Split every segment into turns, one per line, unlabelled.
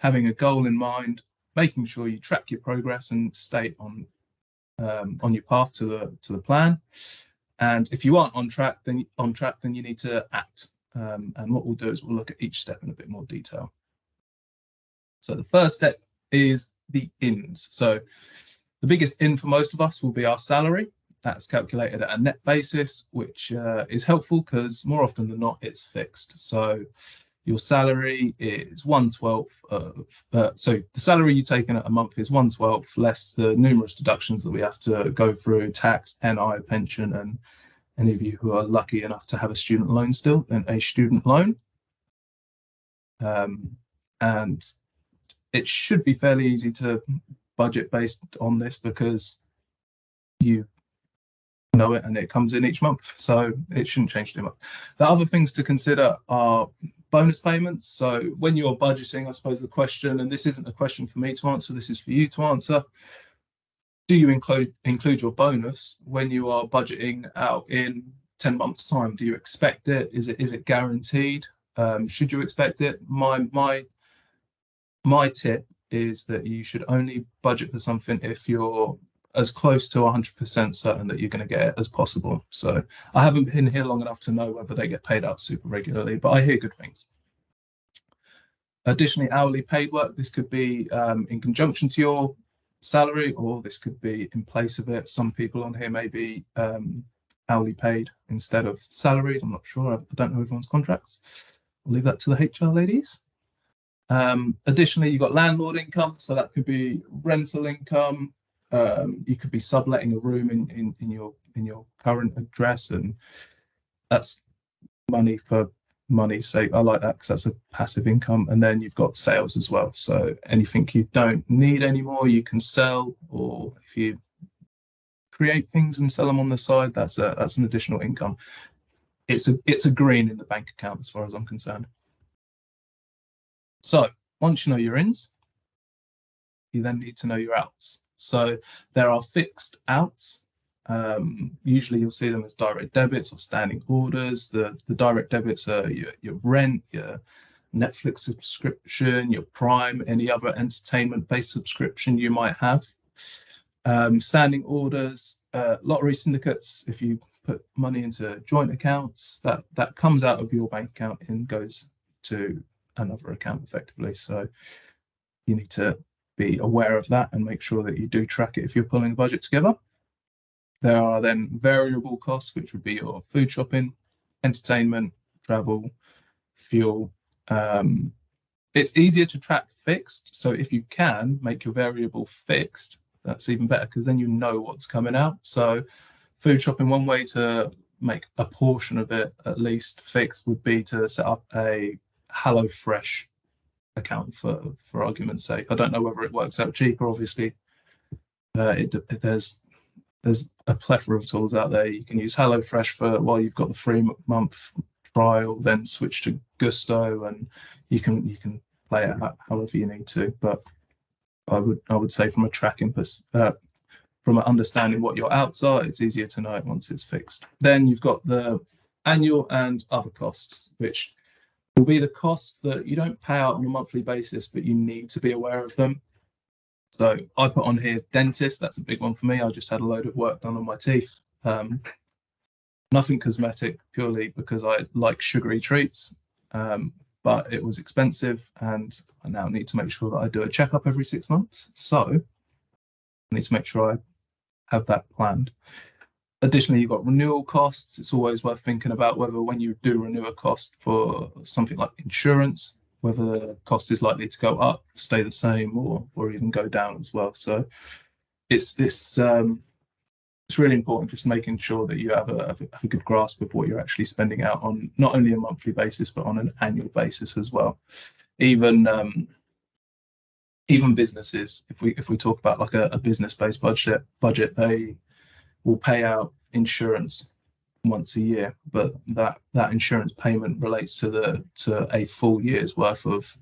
having a goal in mind, making sure you track your progress and stay on your path to the plan. And if you aren't on track, then you need to act. And what we'll do is we'll look at each step in a bit more detail. So the first step is the ins. So the biggest in for most of us will be our salary. That's calculated at a net basis, which is helpful because more often than not, it's fixed. So your salary is 1/12 of, so the salary you take in a month is 1/12 less the numerous deductions that we have to go through, tax, NI, pension, and any of you who are lucky enough to have a student loan still, then a student loan. And it should be fairly easy to budget based on this because you know it and it comes in each month, so it shouldn't change too much. The other things to consider are bonus payments. So when you're budgeting, I suppose the question, and this isn't a question for me to answer, this is for you to answer, do you include your bonus when you are budgeting out in 10 months time? Do you expect it? Is it guaranteed? Should you expect it? My tip is that you should only budget for something if you're as close to 100% certain that you're going to get it as possible. So I haven't been here long enough to know whether they get paid out super regularly, but I hear good things. Additionally, hourly paid work, this could be in conjunction to your salary, or this could be in place of it. Some people on here may be hourly paid instead of salaried. I'm not sure. I don't know everyone's contracts. I'll leave that to the HR ladies. Additionally, you've got landlord income, so that could be rental income. You could be subletting a room in your current address, and that's money for money's sake. I like that because that's a passive income. And then you've got sales as well. So anything you don't need anymore, you can sell, or if you create things and sell them on the side, that's an additional income. It's a green in the bank account as far as I'm concerned. So once you know your ins, you then need to know your outs. So there are fixed outs. Usually you'll see them as direct debits or standing orders. The direct debits are your rent, your Netflix subscription, your Prime, any other entertainment-based subscription you might have. Standing orders, lottery syndicates, if you put money into joint accounts, that comes out of your bank account and goes to another account effectively. So you need to be aware of that and make sure that you do track it if you're pulling a budget together. There are then variable costs, which would be your food shopping, entertainment, travel, fuel. It's easier to track fixed. So if you can make your variable fixed, that's even better because then you know what's coming out. So food shopping, one way to make a portion of it at least fixed would be to set up a HelloFresh account for argument's sake. I don't know whether it works out cheaper, obviously. There's a plethora of tools out there. You can use HelloFresh for while you've got the 3-month trial, then switch to Gusto, and you can play it however you need to. But I would say from a tracking from understanding what your outs are, it's easier to know it once it's fixed. Then you've got the annual and other costs, which will be the costs that you don't pay out on a monthly basis, but you need to be aware of them. So I put on here dentist. That's a big one for me. I just had a load of work done on my teeth. Nothing cosmetic, purely because I like sugary treats, but it was expensive, and I now need to make sure that I do a checkup every 6 months. So I need to make sure I have that planned. Additionally, you've got renewal costs. It's always worth thinking about whether when you do renew a cost for something like insurance, whether the cost is likely to go up, stay the same, or even go down as well. So it's really important just making sure that you have a good grasp of what you're actually spending out on, not only a monthly basis, but on an annual basis as well. Even businesses, if we talk about like a business-based budget, they will pay out insurance once a year, but that insurance payment relates to a full year's worth of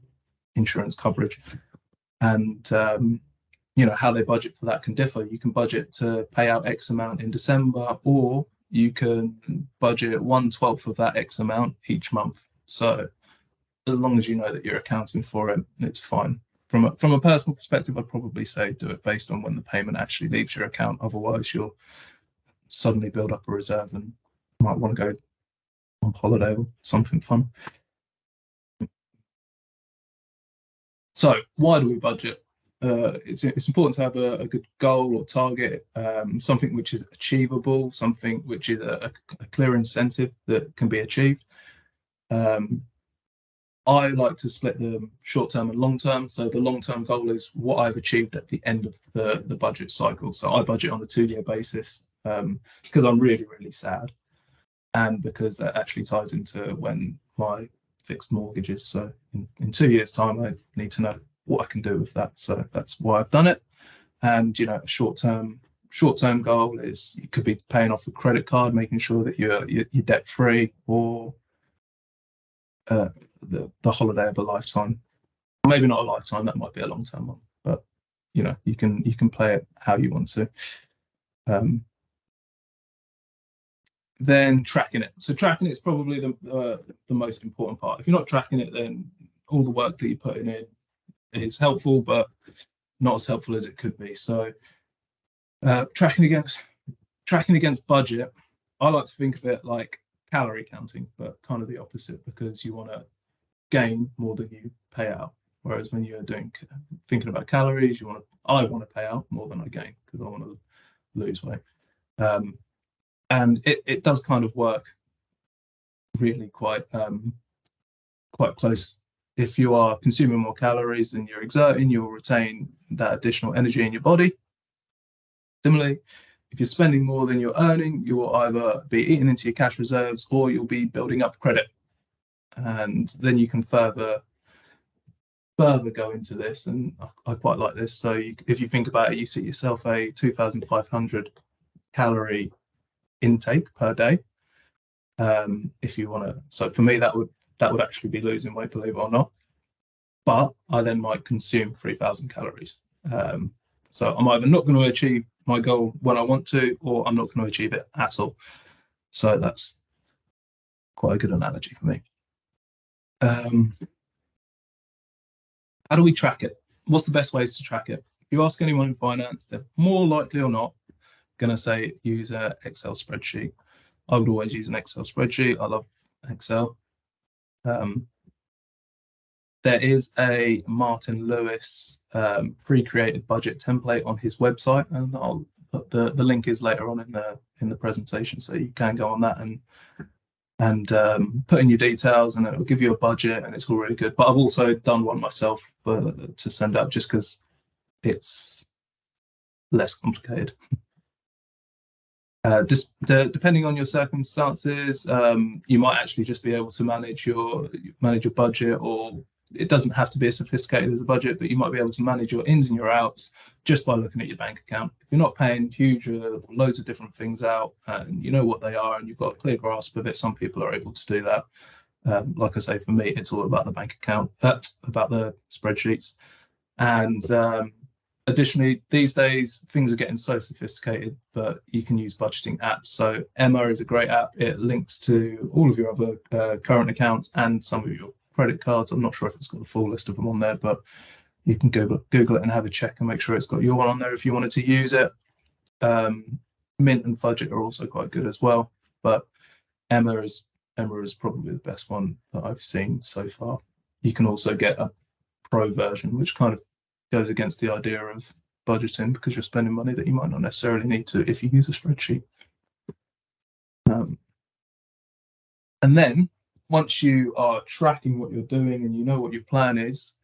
insurance coverage. And how they budget for that can differ. You can budget to pay out X amount in December, or you can budget 1/12 of that X amount each month. So as long as you know that you're accounting for it, it's fine. from a personal perspective, I'd probably say do it based on when the payment actually leaves your account. Otherwise, you'll suddenly build up a reserve and might want to go on holiday or something fun. So why do we budget? It's important to have a good goal or target, something which is achievable, something which is a clear incentive that can be achieved. I like to split them short term and long term. So the long term goal is what I've achieved at the end of the budget cycle. So I budget on a 2-year basis because I'm really, really sad. And because that actually ties into when my fixed mortgage is. So in 2 years' time, I need to know what I can do with that. So that's why I've done it. And, you know, a short-term goal is you could be paying off a credit card, making sure that you're debt-free, or the holiday of a lifetime. Maybe not a lifetime, that might be a long-term one, but you know, you can play it how you want to. Then tracking it. So tracking it is probably the most important part. If you're not tracking it, then all the work that you're putting in is helpful, but not as helpful as it could be. So tracking against budget, I like to think of it like calorie counting, but kind of the opposite, because you want to gain more than you pay out. Whereas when you're thinking about calories, I want to pay out more than I gain because I want to lose weight. And it does kind of work really quite close. If you are consuming more calories than you're exerting, you'll retain that additional energy in your body. Similarly, if you're spending more than you're earning, you will either be eating into your cash reserves or you'll be building up credit. And then you can further go into this, and I quite like this. So if you think about it, you set yourself a 2,500 calorie intake per day. If you want to, so for me that would actually be losing weight, believe it or not. But I then might consume 3,000 calories. So I'm either not going to achieve my goal when I want to, or I'm not going to achieve it at all. So that's quite a good analogy for me. How do we track it? What's the best ways to track it? If you ask anyone in finance, they're more likely or not going to say use an Excel spreadsheet. I would always use an Excel spreadsheet. I love Excel. There is a Martin Lewis pre-created budget template on his website, and I'll put the link is later on in the presentation, so you can go on that and put in your details, and it will give you a budget, and it's all really good. But I've also done one myself to send out just because it's less complicated. Depending on your circumstances, you might actually just be able to manage your budget, or it doesn't have to be as sophisticated as a budget, but you might be able to manage your ins and your outs just by looking at your bank account. If you're not paying huge loads of different things out, and you know what they are, and you've got a clear grasp of it, some people are able to do that. Like I say, for me, it's all about the bank account, about the spreadsheets. And additionally, these days, things are getting so sophisticated, but you can use budgeting apps. So Emma is a great app. It links to all of your other current accounts and some of your credit cards. I'm not sure if it's got the full list of them on there, but you can Google it and have a check and make sure it's got your one on there if you wanted to use it. Mint and Fudget are also quite good as well, but Emma is probably the best one that I've seen so far. You can also get a pro version, which kind of goes against the idea of budgeting, because you're spending money that you might not necessarily need to if you use a spreadsheet. And then once you are tracking what you're doing and you know what your plan is,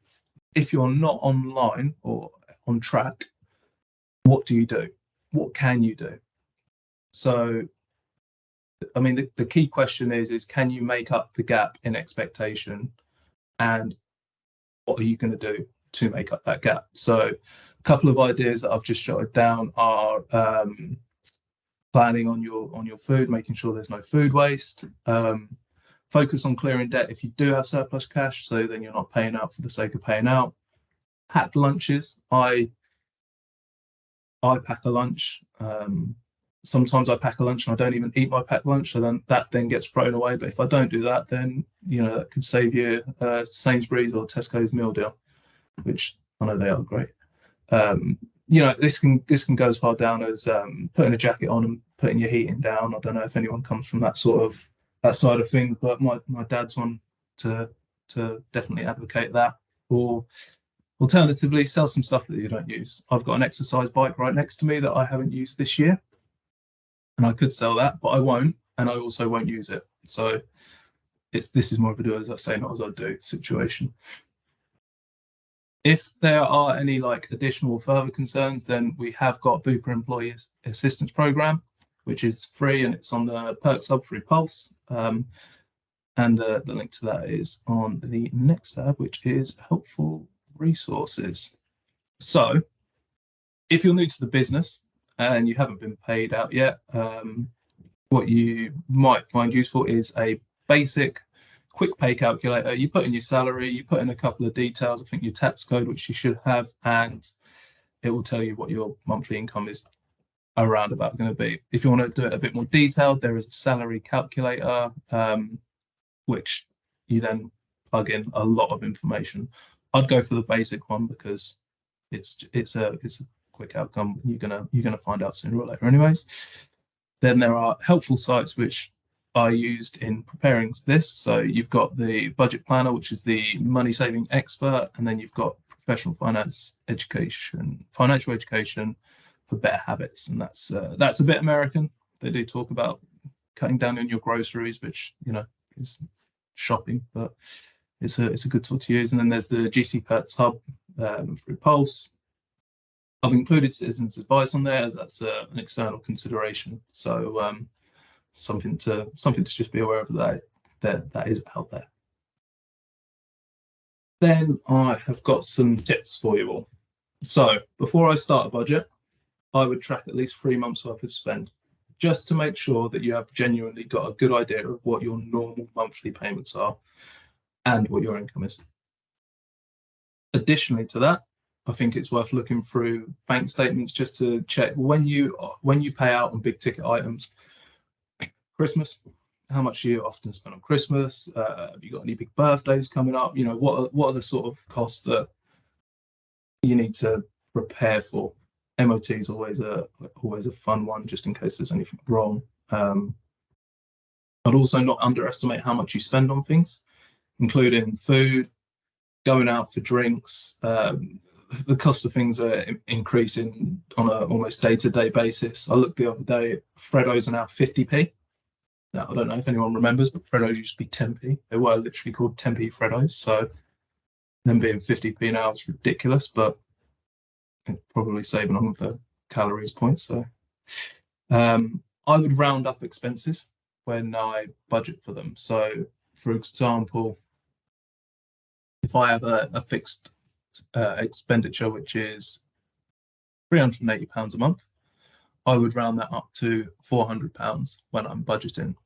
if you're not online or on track, what do you do? What can you do? So, I mean, the key question is can you make up the gap in expectation, and what are you going to do to make up that gap? So a couple of ideas that I've just jotted down are planning on your food, making sure there's no food waste. Focus on clearing debt if you do have surplus cash, so then you're not paying out for the sake of paying out. Packed lunches. I pack a lunch. Sometimes I pack a lunch and I don't even eat my packed lunch, so then that gets thrown away. But if I don't do that, then that could save you Sainsbury's or Tesco's meal deal, which I know they are great. You know, this can go as far down as putting a jacket on and putting your heating down. I don't know if anyone comes from that side of things, but my dad's one to definitely advocate that. Or alternatively, sell some stuff that you don't use. I've got an exercise bike right next to me that I haven't used this year, and I could sell that, but I won't, and I also won't use it. So this is more of a do as I say, not as I do situation. If there are any like additional further concerns, then we have got Bupa Employee Assistance Program, which is free and it's on the Perks Hub through Pulse. And the link to that is on the next tab, which is helpful resources. So if you're new to the business and you haven't been paid out yet, what you might find useful is a basic quick pay calculator. You put in your salary, you put in a couple of details, I think your tax code, which you should have, and it will tell you what your monthly income is around about going to be. If you want to do it a bit more detailed, there is a salary calculator, which you then plug in a lot of information. I'd go for the basic one because it's a quick outcome. You're gonna find out sooner or later anyways. Then there are helpful sites which I used in preparing this. So you've got the Budget Planner, which is the money saving expert, and then you've got Professional Financial Education for Better Habits, and that's a bit American. They do talk about cutting down on your groceries, which is shopping, but it's a good tool to use. And then there's the GC Perks Hub through Pulse. I've included Citizens Advice on there as that's an external consideration. So something to just be aware of that is out there. Then I have got some tips for you all. So before I start a budget, I would track at least 3 months worth of spend, just to make sure that you have genuinely got a good idea of what your normal monthly payments are and what your income is. Additionally to that, I think it's worth looking through bank statements just to check when you pay out on big ticket items. Christmas, how much do you often spend on Christmas? Have you got any big birthdays coming up? What are the sort of costs that you need to prepare for? MOT is always a fun one, just in case there's anything wrong. I'd also not underestimate how much you spend on things, including food, going out for drinks. The cost of things are increasing on an almost day-to-day basis. I looked the other day, Freddos are now 50p. Now, I don't know if anyone remembers, but Freddos used to be 10p. They were literally called 10p Freddos. So them being 50p now is ridiculous, but probably saving on the calories point. So I would round up expenses when I budget for them. So for example, if I have a fixed expenditure, which is £380 a month, I would round that up to £400 when I'm budgeting,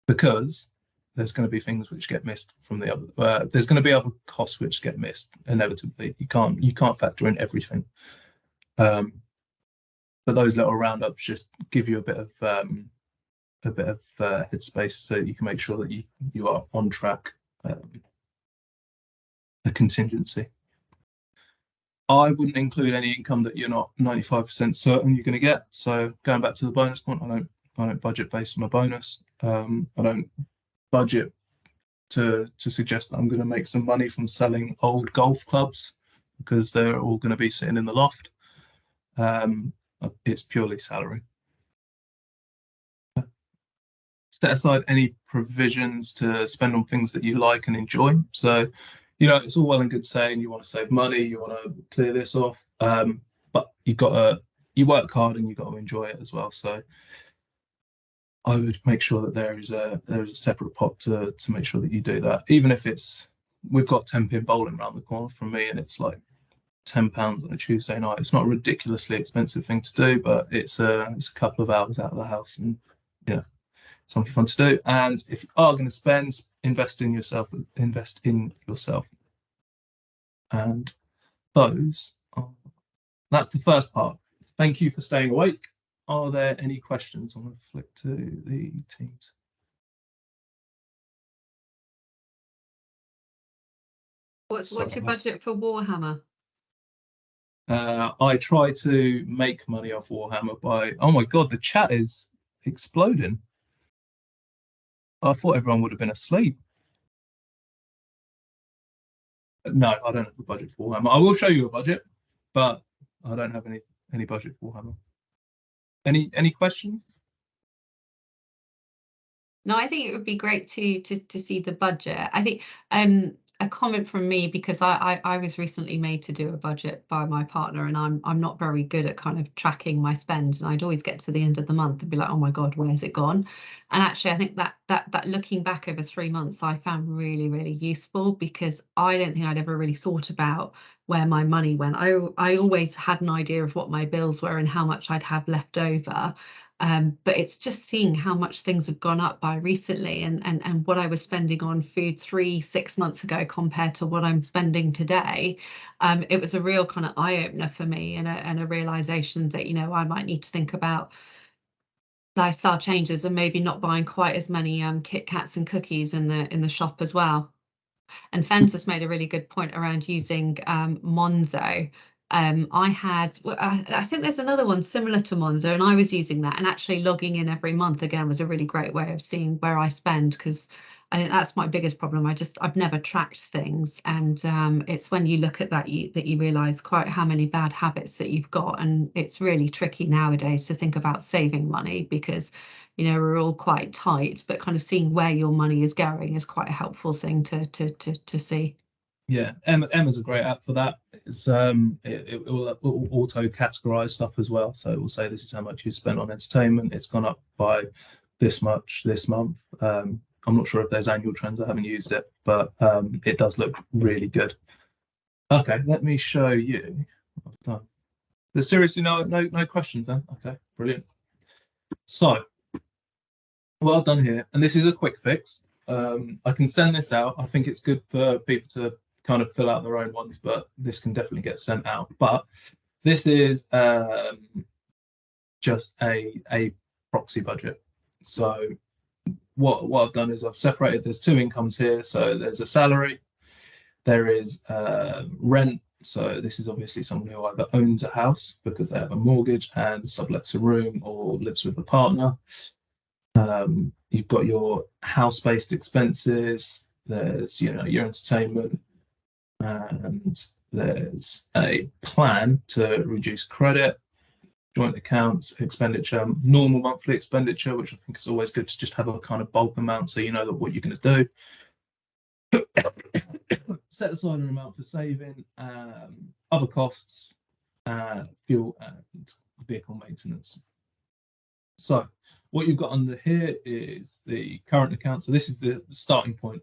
because there's going to be things which get missed from the other. There's going to be other costs which get missed inevitably. You can't factor in everything. But those little roundups just give you a bit of headspace, so you can make sure that you are on track. A contingency. I wouldn't include any income that you're not 95% certain you're going to get. So going back to the bonus point, I don't budget based on a bonus. I don't budget to suggest that I'm going to make some money from selling old golf clubs, because they're all going to be sitting in the loft. It's purely salary. Set aside any provisions to spend on things that you like and enjoy. So, it's all well and good saying you want to save money, you want to clear this off, but you work hard and you've got to enjoy it as well. So I would make sure that there is a separate pot to make sure that you do that. Even if we've got 10-pin bowling around the corner from me and it's like £10 on a Tuesday night. It's not a ridiculously expensive thing to do, but it's a couple of hours out of the house, and something fun to do. And if you are going to spend, invest in yourself. And that's the first part. Thank you for staying awake. Are there any questions? I'm going to flick to the teams.
What's your budget for Warhammer?
I try to make money off Warhammer by, oh my God, the chat is exploding. I thought everyone would have been asleep. No, I don't have a budget for Warhammer. I will show you a budget, but I don't have any budget for Warhammer. Any questions?
No, I think it would be great to see the budget. I think a comment from me, because I was recently made to do a budget by my partner, and I'm not very good at kind of tracking my spend, and I'd always get to the end of the month and be like, oh my God, where's it gone? And actually, I think that looking back over 3 months, I found really, really useful, because I don't think I'd ever really thought about where my money went. I always had an idea of what my bills were and how much I'd have left over. But it's just seeing how much things have gone up by recently, and what I was spending on food 6 months ago compared to what I'm spending today. It was a real kind of eye opener for me, and a realization that, I might need to think about lifestyle changes and maybe not buying quite as many Kit Kats and cookies in the shop as well. And Fens has made a really good point around using Monzo. I think there's another one similar to Monzo, and I was using that, and actually logging in every month again was a really great way of seeing where I spend, because I think that's my biggest problem. I've never tracked things, and it's when you look at that you realize quite how many bad habits that you've got, and it's really tricky nowadays to think about saving money, because we're all quite tight, but kind of seeing where your money is going is quite a helpful thing to see.
Yeah, Emma's a great app for that. It will auto categorize stuff as well, so it will say this is how much you spent on entertainment. It's gone up by this much this month. I'm not sure if there's annual trends. I haven't used it, but it does look really good. Okay, let me show you what I've done. There's seriously no questions then. Okay, brilliant. So what I've done here, and this is a quick fix. I can send this out. I think it's good for people to kind of fill out their own ones, but this can definitely get sent out. But this is just a proxy budget. So what I've done is I've separated, there's two incomes here. So there's a salary, there is rent. So this is obviously someone who either owns a house because they have a mortgage and sublets a room, or lives with a partner. You've got your house-based expenses, there's your entertainment, and there's a plan to reduce credit, joint accounts, expenditure, normal monthly expenditure, which I think is always good to just have a kind of bulk amount so you know that what you're going to do. Set aside an amount for saving, other costs, fuel and vehicle maintenance. So what you've got under here is the current account. So this is the starting point.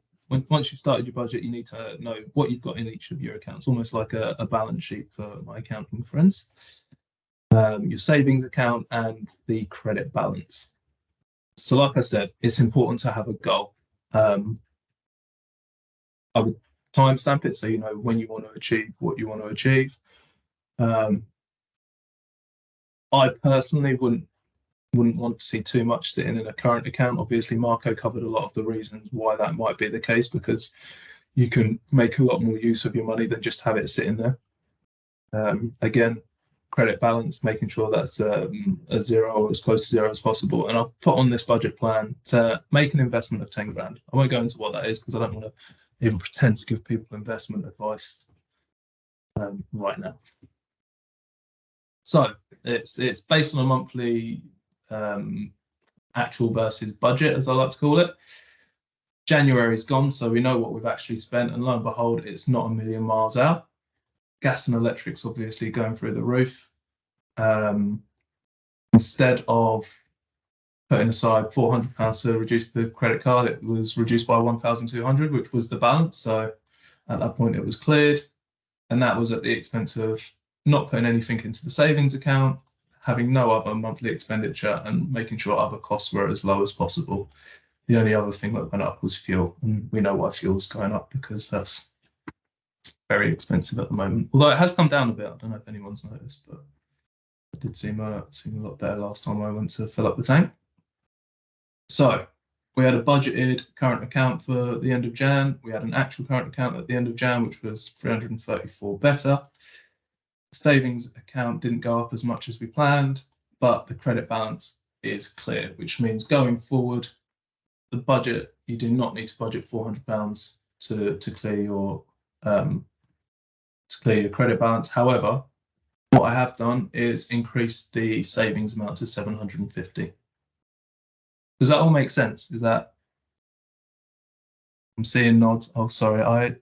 Once you've started your budget, you need to know what you've got in each of your accounts, almost like a balance sheet for my accounting friends. Your savings account and the credit balance. So like I said, it's important to have a goal. I would timestamp it so you know when you want to achieve what you want to achieve. I personally wouldn't want to see too much sitting in a current account. Obviously, Marco covered a lot of the reasons why that might be the case, because you can make a lot more use of your money than just have it sitting there. Again, credit balance, making sure that's a zero or as close to zero as possible. And I've put on this budget plan to make an investment of 10 grand. I won't go into what that is because I don't want to even pretend to give people investment advice right now. So it's based on a monthly actual versus budget, as I like to call it. January's gone, so we know what we've actually spent, and lo and behold, it's not a million miles out. Gas and electric's obviously going through the roof. Instead of putting aside £400 to reduce the credit card, it was reduced by 1,200, which was the balance. So at that point, it was cleared, and that was at the expense of not putting anything into the savings account, having no other monthly expenditure, and making sure other costs were as low as possible. The only other thing that went up was fuel, and we know why fuel's going up, because that's very expensive at the moment. Although it has come down a bit. I don't know if anyone's noticed, but it did seem a lot better last time I went to fill up the tank. So we had a budgeted current account for the end of Jan. We had an actual current account at the end of Jan, which was 334 better. savings account didn't go up as much as we planned, but the credit balance is clear, which means going forward, the budget, you do not need to budget £400 to clear your credit balance. However, what I have done is increase the savings amount to 750. Does that all make sense? Is that? I'm seeing nods. Oh, sorry. I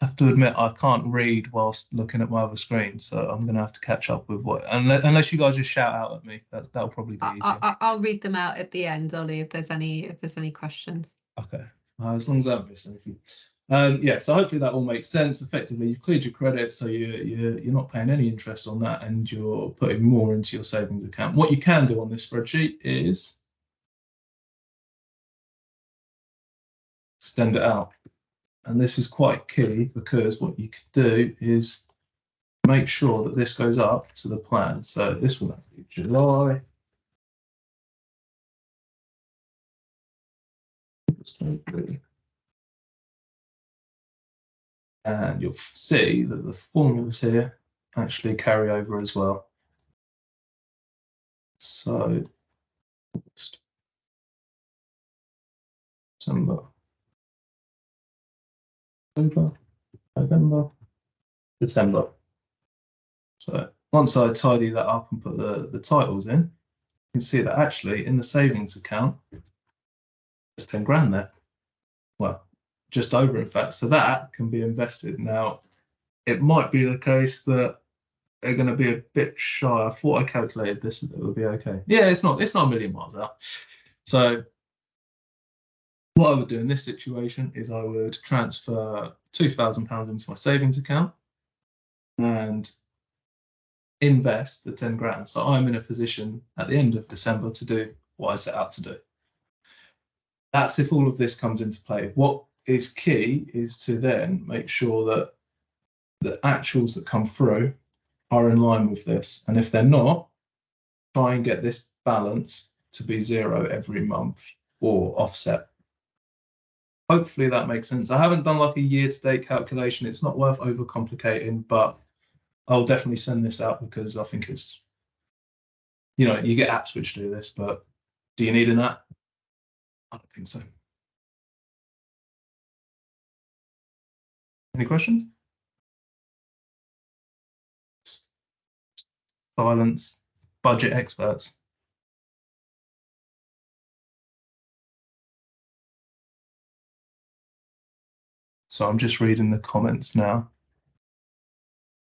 have to admit I can't read whilst looking at my other screen, so I'm going to have to catch up with what. Unless you guys just shout out at me, that'll probably be easier.
I'll read them out at the end, Ollie, if there's any questions.
Okay, as long as I haven't missed anything. Yeah, so hopefully that all makes sense. Effectively, you've cleared your credit, so you're not paying any interest on that, and you're putting more into your savings account. What you can do on this spreadsheet is extend it out. And this is quite key, because what you could do is make sure that this goes up to the plan. So this will have to be July. And you'll see that the formulas here actually carry over as well. So September, October, November, December. So once I tidy that up and put the titles in, you can see that actually in the savings account, there's 10 grand there. Well, just over, in fact. So that can be invested. Now, it might be the case that they're going to be a bit shy. I thought I calculated this, and it would be okay. Yeah, it's not a million miles out. So what I would do in this situation is I would transfer £2,000 into my savings account and invest the 10 grand. So I'm in a position at the end of December to do what I set out to do. That's if all of this comes into play. What is key is to then make sure that the actuals that come through are in line with this. And if they're not, try and get this balance to be zero every month or offset. Hopefully that makes sense. I haven't done like a year-to-date calculation. It's not worth overcomplicating, but I'll definitely send this out because I think it's, you know, you get apps which do this, but do you need an app? I don't think so. Any questions? Silence. Budget experts. So I'm just reading the comments now.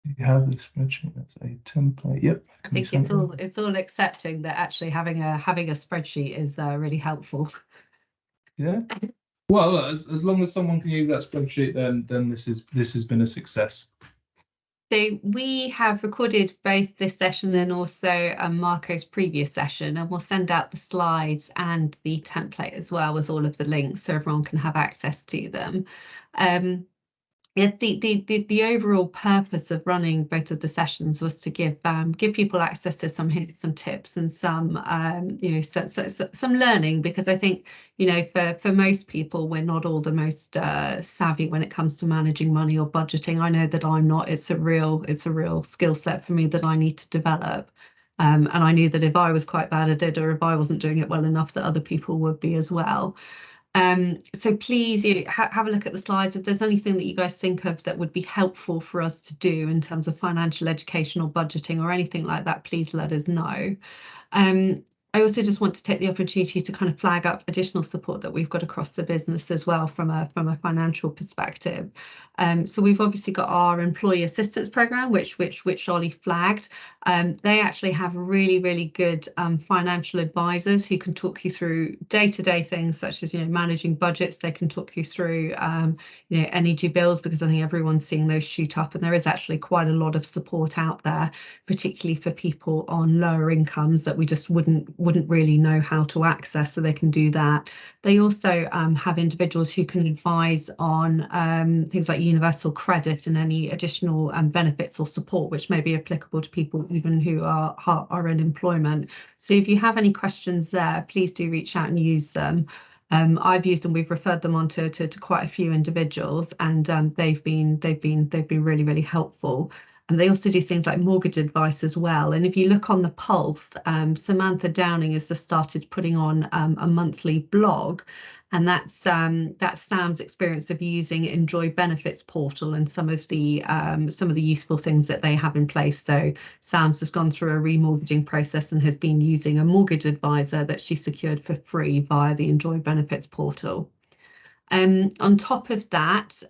You have this spreadsheet. That's a template. Yep.
I think it's all accepting that actually having a spreadsheet is really helpful.
Yeah. Well, as long as someone can use that spreadsheet, then this has been a success.
So we have recorded both this session and also Marco's previous session, and we'll send out the slides and the template as well with all of the links so everyone can have access to them. The overall purpose of running both of the sessions was to give people access to some hints, some tips, and some some learning, because I think, you know, for most people, we're not all the most savvy when it comes to managing money or budgeting. I know that I'm not. It's a real skill set for me that I need to develop. And I knew that if I was quite bad at it, or if I wasn't doing it well enough, that other people would be as well. So please have a look at the slides. If there's anything that you guys think of that would be helpful for us to do in terms of financial education or budgeting or anything like that, please let us know. I also just want to take the opportunity to kind of flag up additional support that we've got across the business as well from a financial perspective. So we've obviously got our employee assistance program, which Ollie flagged. They actually have really good financial advisors who can talk you through day-to-day things such as, you know, managing budgets. They can talk you through you know, energy bills, because I think everyone's seeing those shoot up, and there is actually quite a lot of support out there, particularly for people on lower incomes that we just wouldn't really know how to access, so they can do that. They also have individuals who can advise on things like universal credit and any additional benefits or support which may be applicable to people even who are in employment. So if you have any questions there, please do reach out and use them. I've used them. We've referred them on to quite a few individuals, and they've been really helpful. And they also do things like mortgage advice as well. And if you look on the Pulse, Samantha Downing has just started putting on a monthly blog, and that's Sam's experience of using Enjoy Benefits portal and some of the useful things that they have in place. So Sam's has gone through a remortgaging process and has been using a mortgage advisor that she secured for free via the Enjoy Benefits portal. On top of that,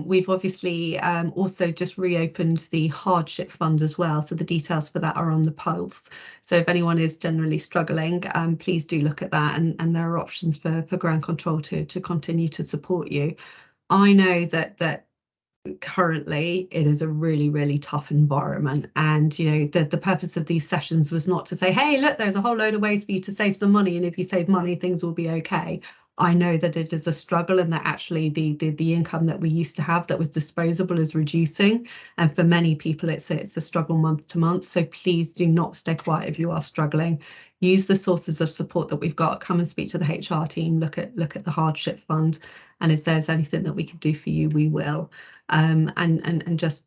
we've obviously also just reopened the hardship fund as well. So the details for that are on the Pulse. So if anyone is generally struggling, please do look at that. And there are options for ground control to continue to support you. I know that currently it is a really, really tough environment. And, you know, the purpose of these sessions was not to say, hey, look, there's a whole load of ways for you to save some money. And if you save money, things will be okay. I know that it is a struggle, and that actually the income that we used to have that was disposable is reducing. And for many people, it's a struggle month to month. So please do not stay quiet if you are struggling. Use the sources of support that we've got. Come and speak to the HR team. Look at the hardship fund, and if there's anything that we can do for you, we will. And just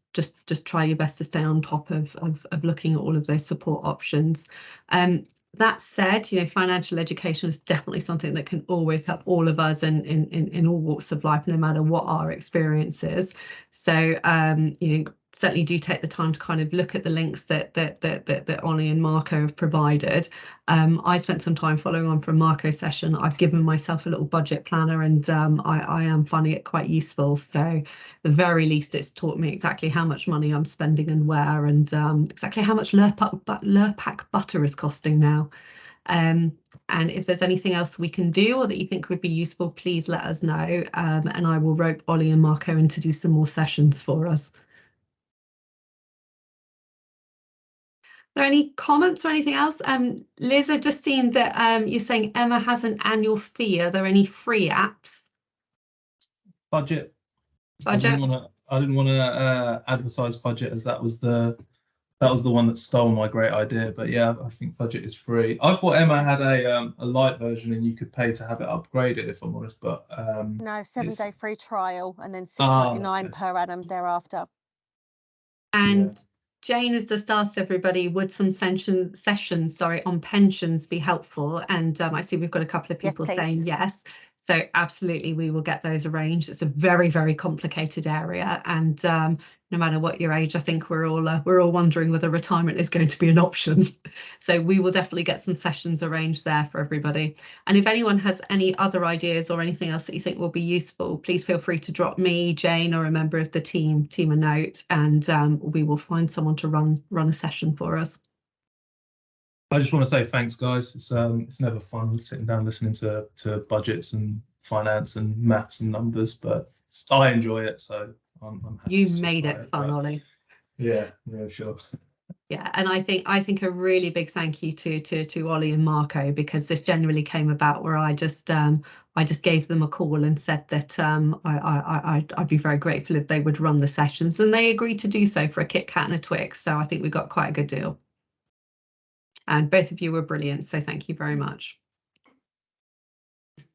try your best to stay on top of looking at all of those support options. That said, you know, financial education is definitely something that can always help all of us in all walks of life, no matter what our experience is. So, you know, certainly do take the time to kind of look at the links that Ollie and Marco have provided. I spent some time following on from Marco's session. I've given myself a little budget planner, and I am finding it quite useful. So at the very least, it's taught me exactly how much money I'm spending and where, and exactly how much Lurpak butter is costing now. And if there's anything else we can do or that you think would be useful, please let us know, and I will rope Ollie and Marco in to do some more sessions for us. Are there any comments or anything else? Liz, I've just seen that you're saying Emma has an annual fee. Are there any free apps?
Budget.
Budget.
I didn't want to advertise Budget, as that was the one that stole my great idea. But yeah, I think Budget is free. I thought Emma had a light version and you could pay to have it upgraded, if I'm honest. But
no, 7-day free trial and then £6.99 per annum thereafter.
And yeah. Jane has just asked everybody, would some sessions on pensions be helpful? And I see we've got a couple of people saying yes. So absolutely, we will get those arranged. It's a very, very complicated area, and no matter what your age, I think we're all wondering whether retirement is going to be an option. So we will definitely get some sessions arranged there for everybody. And if anyone has any other ideas or anything else that you think will be useful, please feel free to drop me, Jane, or a member of the team a note, and we will find someone to run a session for us.
I just want to say thanks, guys. It's never fun sitting down listening to budgets and finance and maths and numbers, but I enjoy it, so I'm happy.
You made it fun, Ollie.
Yeah, sure.
Yeah, and I think a really big thank you to Ollie and Marco, because this genuinely came about where I just gave them a call and said that I'd be very grateful if they would run the sessions, and they agreed to do so for a Kit Kat and a Twix. So I think we got quite a good deal. And both of you were brilliant, so thank you very much.